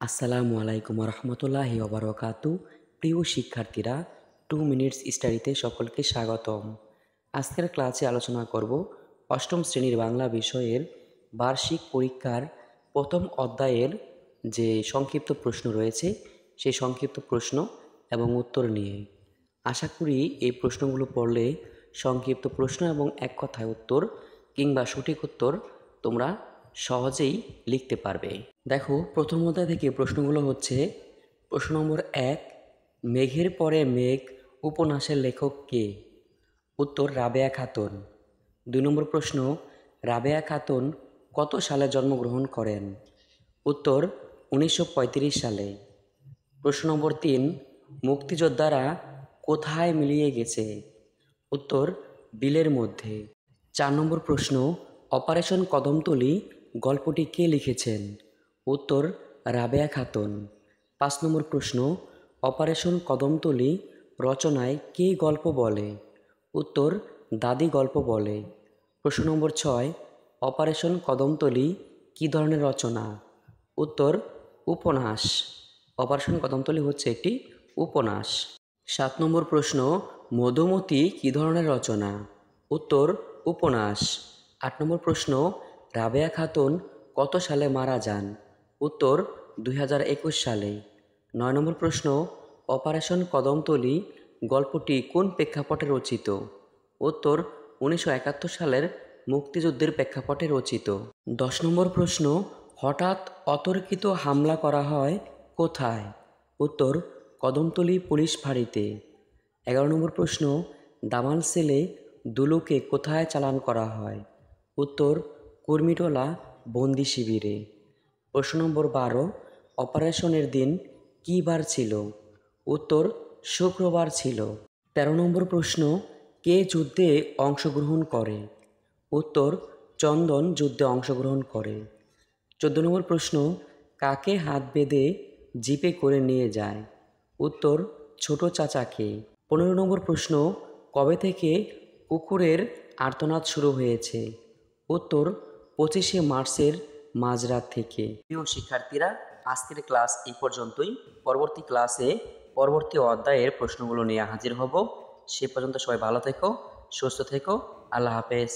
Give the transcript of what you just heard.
আসসালামু আলাইকুম রহমতুল্লাহি ওবারকাতু। প্রিয় শিক্ষার্থীরা, 2 মিনিটস স্টাডিতে সকলকে স্বাগতম। আজকের ক্লাসে আলোচনা করব অষ্টম শ্রেণীর বাংলা বিষয়ের বার্ষিক পরীক্ষার প্রথম অধ্যায়ের যে সংক্ষিপ্ত প্রশ্ন রয়েছে সেই সংক্ষিপ্ত প্রশ্ন এবং উত্তর নিয়ে। আশা করি এই প্রশ্নগুলো পড়লে সংক্ষিপ্ত প্রশ্ন এবং এক কথায় উত্তর কিংবা সঠিক উত্তর তোমরা সহজেই লিখতে পারবে। দেখো, প্রথম অধ্যায় থেকে প্রশ্নগুলো হচ্ছে: প্রশ্ন নম্বর 1, মেঘের পরে মেঘ উপন্যাসের লেখক কে? উত্তর রাবেয়া খাতুন। 2 নম্বর প্রশ্ন, রাবেয়া খাতুন কত সালে জন্মগ্রহণ করেন? উত্তর 1935 সালে। প্রশ্ন নম্বর 3, মুক্তিযোদ্ধারা কোথায় মিলিয়ে গেছে? উত্তর বিলের মধ্যে। 4 নম্বর প্রশ্ন, অপারেশন কদমতলী গল্পটি কে লিখেছেন? উত্তর রাবেয়া খাতুন। 5 নম্বর প্রশ্ন, অপারেশন কদমতলী রচনায় কে গল্প বলে? উত্তর দাদি গল্প বলে। প্রশ্ন নম্বর 6, অপারেশন কদমতলী কী ধরনের রচনা? উত্তর উপন্যাস। অপারেশন কদমতলী হচ্ছে একটি উপন্যাস। 7 নম্বর প্রশ্ন, মধুমতি কী ধরনের রচনা? উত্তর উপন্যাস। 8 নম্বর প্রশ্ন, রাবেয়া খাতুন কত সালে মারা যান? উত্তর 2021 সালে। 9 নম্বর প্রশ্ন, অপারেশন কদমতলী গল্পটি কোন প্রেক্ষাপটে রচিত? উত্তর 1971 সালের মুক্তিযুদ্ধের প্রেক্ষাপটে রচিত। 10 নম্বর প্রশ্ন, হঠাৎ অতর্কিত হামলা করা হয় কোথায়? উত্তর কদমতলী পুলিশ ফাঁড়িতে। 11 নম্বর প্রশ্ন, দামাল সেলে দুলুকে কোথায় চালান করা হয়? উত্তর কুর্মিটোলা বন্দি শিবিরে। প্রশ্ন নম্বর 12, অপারেশনের দিন কী বার ছিল? উত্তর শুক্রবার ছিল। 13 নম্বর প্রশ্ন, কে যুদ্ধে অংশগ্রহণ করে? উত্তর চন্দন যুদ্ধে অংশগ্রহণ করে। 14 নম্বর প্রশ্ন, কাকে হাত বেঁধে জিপে করে নিয়ে যায়? উত্তর ছোট চাচাকে। 15 নম্বর প্রশ্ন, কবে থেকে কুকুরের আর্তনাদ শুরু হয়েছে? উত্তর 25শে মার্চের মাঝরাত থেকে। প্রিয় শিক্ষার্থীরা, আজকের ক্লাস এই পর্যন্তই। পরবর্তী ক্লাসে পরবর্তী অধ্যায়ের প্রশ্নগুলো নিয়ে হাজির হব। সে পর্যন্ত সবাই ভালো থেকো, সুস্থ থেকো। আল্লাহ হাফেজ।